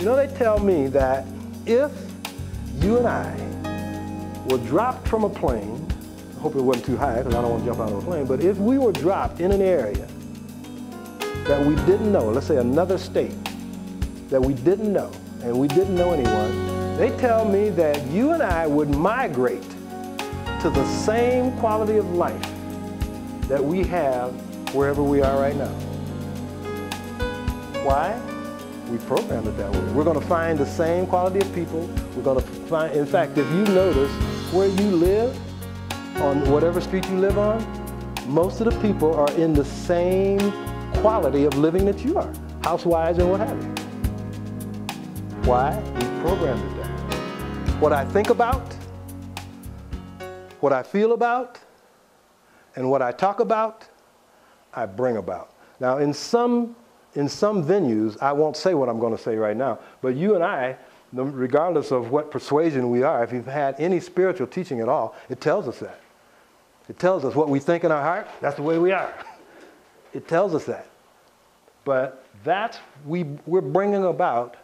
You know, they tell me that if you and I were dropped from a plane, I hope it wasn't too high because I don't want to jump out of a plane, but if we were dropped in an area that we didn't know, let's say another state that we didn't know, and we didn't know anyone, they tell me that you and I would migrate to the same quality of life that we have wherever we are right now. Why? We programmed it that way. We're going to find the same quality of people. We're going to find, in fact, if you notice where you live, on whatever street you live on, most of the people are in the same quality of living that you are, housewives and what have you. Why? We programmed it that way. What I think about, what I feel about, and what I talk about, I bring about. Now, in some venues, I won't say what I'm going to say right now, but you and I, regardless of what persuasion we are, if you've had any spiritual teaching at all, it tells us that. It tells us what we think in our heart, that's the way we are. It tells us that. But we're bringing about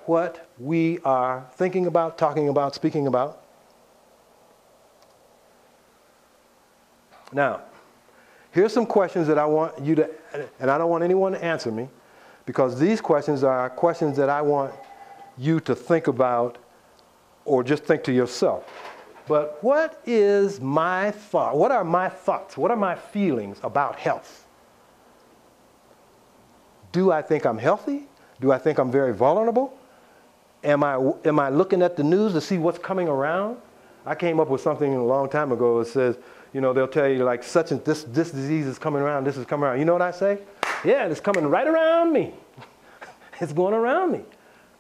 what we are thinking about, talking about, speaking about. Now, here's some questions that I want you to, and I don't want anyone to answer me, because these questions are questions that I want you to think about or just think to yourself. But what is my thought? What are my thoughts? What are my feelings about health? Do I think I'm healthy? Do I think I'm very vulnerable? Am I looking at the news to see what's coming around? I came up with something a long time ago that says, you know, they'll tell you like such and this disease is coming around, this is coming around. You know what I say? Yeah, it's coming right around me. It's going around me.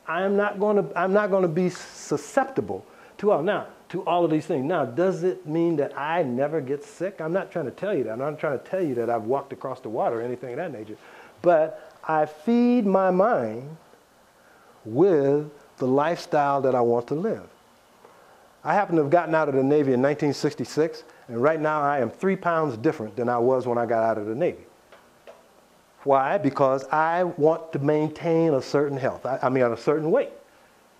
I'm not going to be susceptible to all of these things. Now, does it mean that I never get sick? I'm not trying to tell you that. I'm not trying to tell you that I've walked across the water or anything of that nature. But I feed my mind with the lifestyle that I want to live. I happen to have gotten out of the Navy in 1966, and right now I am 3 pounds different than I was when I got out of the Navy. Why? Because I want to maintain a certain health. I mean, a certain weight.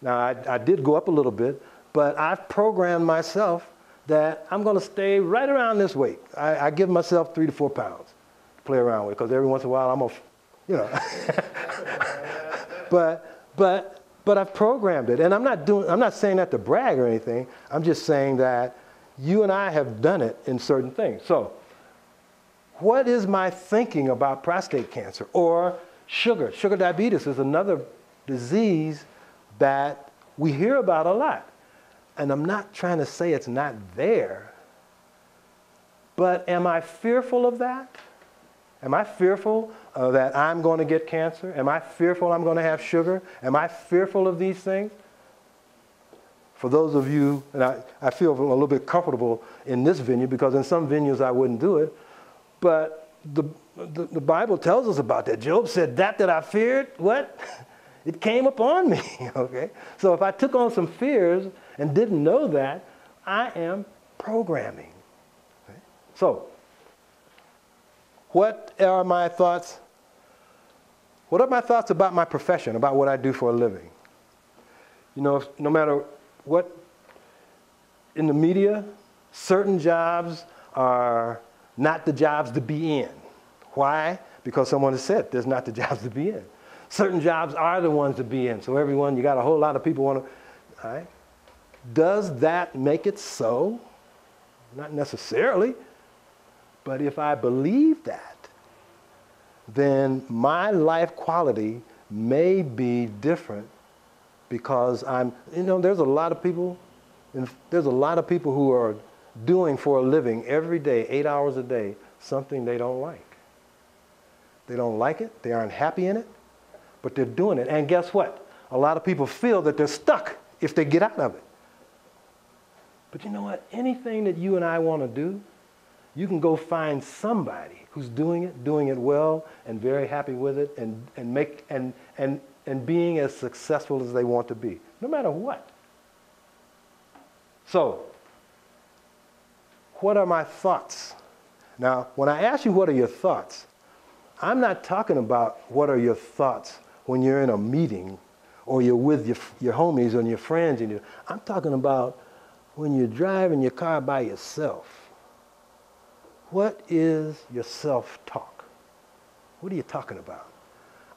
Now, I did go up a little bit, but I've programmed myself that I'm going to stay right around this weight. I give myself 3 to 4 pounds to play around with, because every once in a while I'm But I've programmed it, and I'm not saying that to brag or anything. I'm just saying that you and I have done it in certain things. So, what is my thinking about prostate cancer or sugar? Sugar diabetes is another disease that we hear about a lot. And I'm not trying to say it's not there, but am I fearful of that? Am I fearful that I'm going to get cancer? Am I fearful I'm going to have sugar? Am I fearful of these things? For those of you, and I feel a little bit comfortable in this venue, because in some venues I wouldn't do it, but the Bible tells us about that. Job said, that I feared, what? It came upon me, okay? So if I took on some fears and didn't know that, I am programming. Okay? So, what are my thoughts? What are my thoughts about my profession, about what I do for a living? You know, no matter what, in the media, certain jobs are not the jobs to be in. Why? Because someone has said there's not the jobs to be in. Certain jobs are the ones to be in. So you got a whole lot of people want to, all right? Does that make it so? Not necessarily. But if I believe that, then my life quality may be different, because there's a lot of people who are doing for a living every day, 8 hours a day, something they don't like. They don't like it, they aren't happy in it, but they're doing it. And guess what? A lot of people feel that they're stuck if they get out of it. But you know what? Anything that you and I want to do, you can go find somebody who's doing it well, and very happy with it, and being as successful as they want to be, no matter what. So, what are my thoughts? Now, when I ask you what are your thoughts, I'm not talking about what are your thoughts when you're in a meeting or you're with your homies and your friends. I'm talking about when you're driving your car by yourself. What is your self-talk? What are you talking about?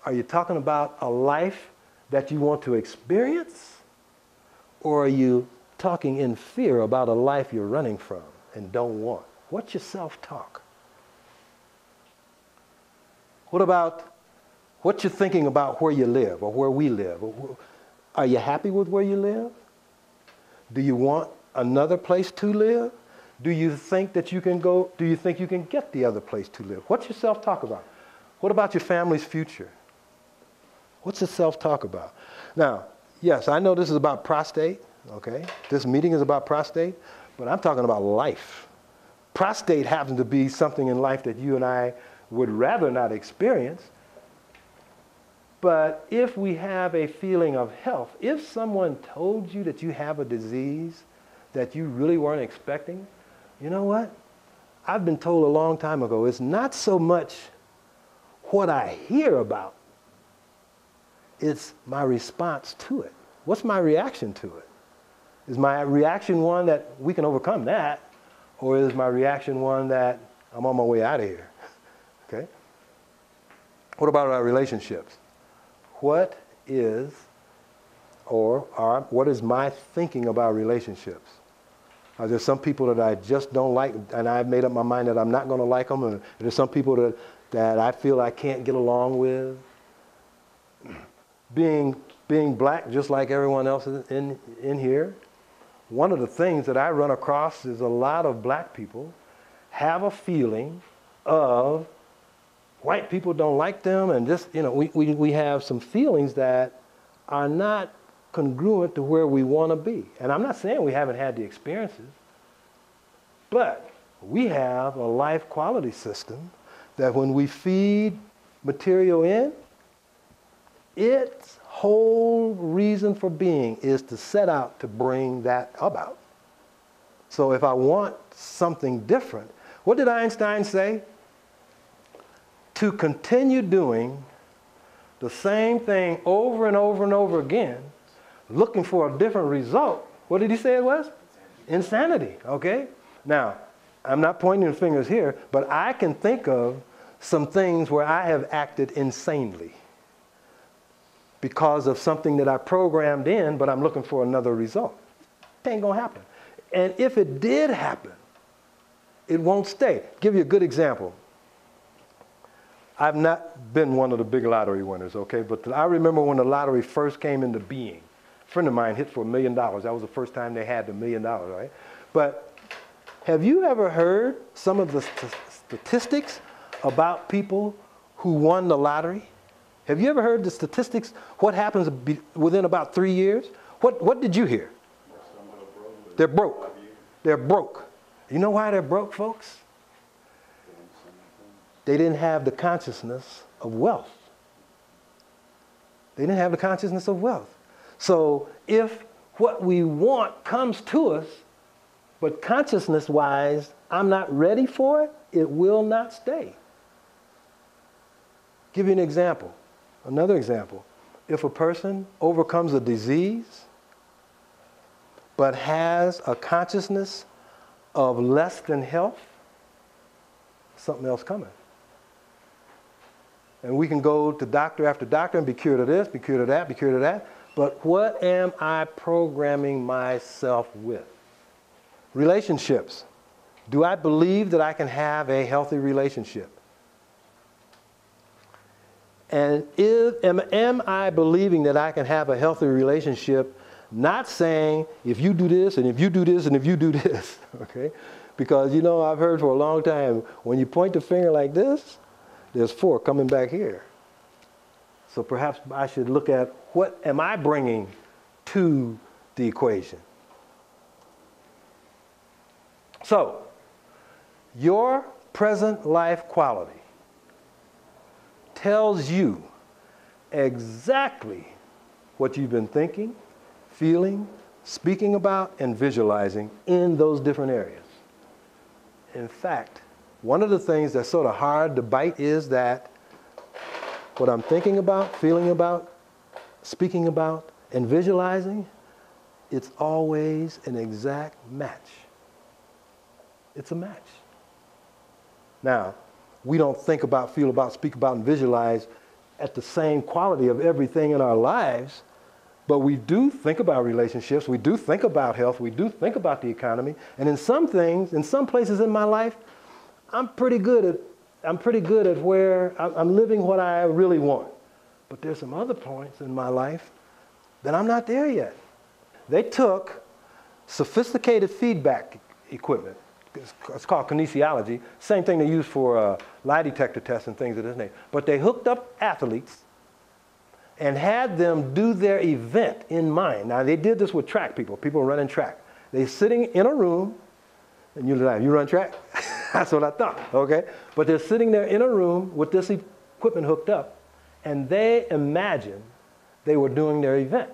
Are you talking about a life that you want to experience? Or are you talking in fear about a life you're running from and don't want? What's your self-talk? What about what you're thinking about where you live or where we live? Are you happy with where you live? Do you want another place to live? Do you think that you can go? Do you think you can get the other place to live? What's your self-talk about? What about your family's future? What's your self-talk about? Now, yes, I know this is about prostate, okay? This meeting is about prostate, but I'm talking about life. Prostate happens to be something in life that you and I would rather not experience. But if we have a feeling of health, if someone told you that you have a disease that you really weren't expecting, you know what? I've been told a long time ago, it's not so much what I hear about, it's my response to it. What's my reaction to it? Is my reaction one that we can overcome that, or is my reaction one that I'm on my way out of here? Okay? What about our relationships? What is my thinking about relationships? Are there some people that I just don't like, and I've made up my mind that I'm not going to like them, and there's some people that I feel I can't get along with? Being black, just like everyone else in here, one of the things that I run across is a lot of black people have a feeling of white people don't like them, and just, we have some feelings that are not congruent to where we want to be. And I'm not saying we haven't had the experiences, but we have a life quality system that when we feed material in, its whole reason for being is to set out to bring that about. So if I want something different, what did Einstein say? To continue doing the same thing over and over and over again, looking for a different result, what did he say it was? Insanity, okay? Now, I'm not pointing fingers here, but I can think of some things where I have acted insanely because of something that I programmed in, but I'm looking for another result. It ain't gonna happen. And if it did happen, it won't stay. Give you a good example. I've not been one of the big lottery winners, okay? But I remember when the lottery first came into being. A friend of mine hit for $1 million. That was the first time they had the $1 million, right? But have you ever heard some of the statistics about people who won the lottery? Have you ever heard the statistics, what happens within about 3 years? What did you hear? They're broke. They're broke. You know why they're broke, folks? They didn't have the consciousness of wealth. They didn't have the consciousness of wealth. So if what we want comes to us, but consciousness-wise, I'm not ready for it, it will not stay. Give you an example. Another example. If a person overcomes a disease, but has a consciousness of less than health, something else coming. And we can go to doctor after doctor and be cured of this, be cured of that, be cured of that. But what am I programming myself with? Relationships. Do I believe that I can have a healthy relationship? And am I believing that I can have a healthy relationship, not saying if you do this and if you do this and if you do this, okay? Because, I've heard for a long time, when you point the finger like this, there's 4 coming back here. So perhaps I should look at what am I bringing to the equation. So, your present life quality tells you exactly what you've been thinking, feeling, speaking about, and visualizing in those different areas. In fact, one of the things that's sort of hard to bite is that what I'm thinking about, feeling about, speaking about and visualizing, it's always an exact match. It's a match. Now, we don't think about, feel about, speak about, and visualize at the same quality of everything in our lives, but we do think about relationships, we do think about health, we do think about the economy, and in some things, in some places in my life, I'm pretty good at where I'm living what I really want. But there's some other points in my life that I'm not there yet. They took sophisticated feedback equipment. It's called kinesiology, same thing they use for lie detector tests and things of this nature. But they hooked up athletes and had them do their event in mind. Now, they did this with track people running track. They're sitting in a room, and you're like, you run track? That's what I thought, okay? But they're sitting there in a room with this equipment hooked up, and they imagined they were doing their event.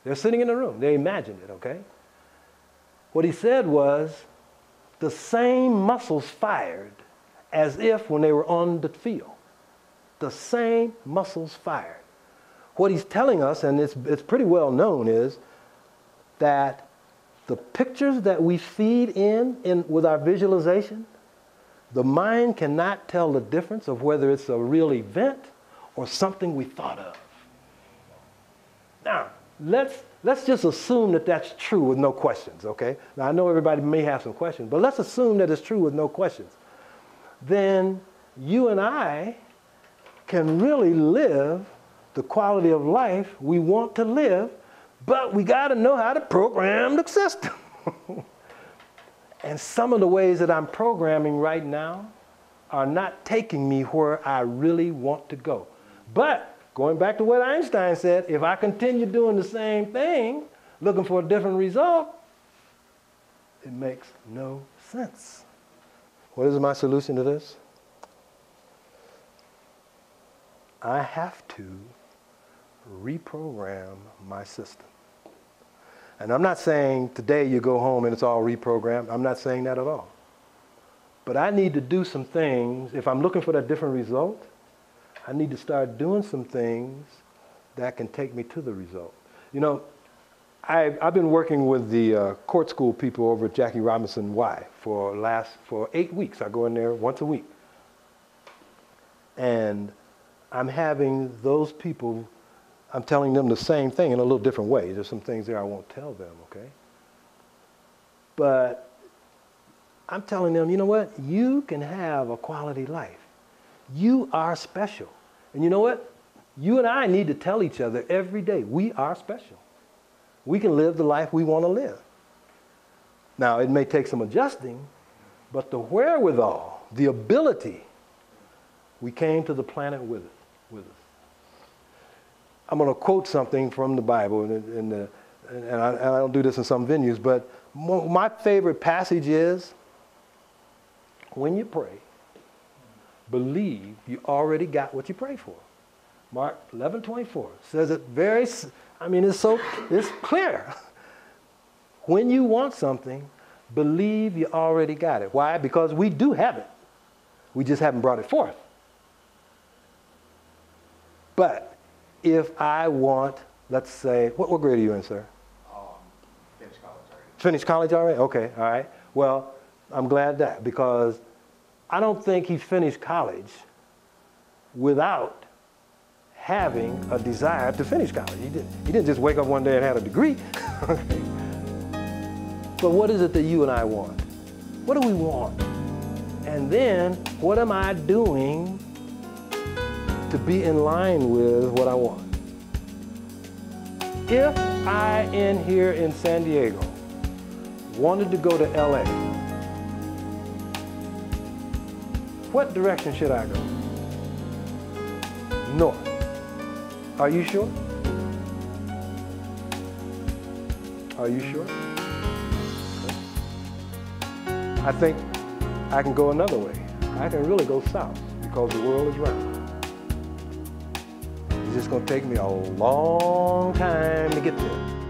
They're sitting in a room. They imagined it, okay? What he said was, the same muscles fired as if when they were on the field. The same muscles fired. What he's telling us, and it's pretty well known, is that the pictures that we feed in with our visualization, the mind cannot tell the difference of whether it's a real event or something we thought of. Now, let's just assume that that's true with no questions, okay? Now, I know everybody may have some questions, but let's assume that it's true with no questions. Then you and I can really live the quality of life we want to live, but we got to know how to program the system. And some of the ways that I'm programming right now are not taking me where I really want to go. But going back to what Einstein said, if I continue doing the same thing, looking for a different result, it makes no sense. What is my solution to this? I have to reprogram my system. And I'm not saying today you go home and it's all reprogrammed. I'm not saying that at all. But I need to do some things. If I'm looking for that different result, I need to start doing some things that can take me to the result. You know, I've been working with the court school people over at Jackie Robinson Y for 8 weeks. I go in there once a week. And I'm having those people, I'm telling them the same thing in a little different way. There's some things there I won't tell them, okay? But I'm telling them, you know what? You can have a quality life. You are special. And you know what? You and I need to tell each other every day, we are special. We can live the life we want to live. Now, it may take some adjusting, but the wherewithal, the ability, we came to the planet with us. I'm going to quote something from the Bible, and I don't do this in some venues, but my favorite passage is, when you pray, believe you already got what you pray for. Mark 11:24 says it it's clear. When you want something, believe you already got it. Why? Because we do have it. We just haven't brought it forth. But if I want, let's say, what grade are you in, sir? Finished college already. Finished college already? Okay, all right. Well, I'm glad that, because I don't think he finished college without having a desire to finish college. He didn't just wake up one day and have a degree. But what is it that you and I want? What do we want? And then, what am I doing to be in line with what I want? If I, in here in San Diego, wanted to go to LA, what direction should I go? North. Are you sure? Are you sure? I think I can go another way. I can really go south, because the world is round. It's just going to take me a long time to get there.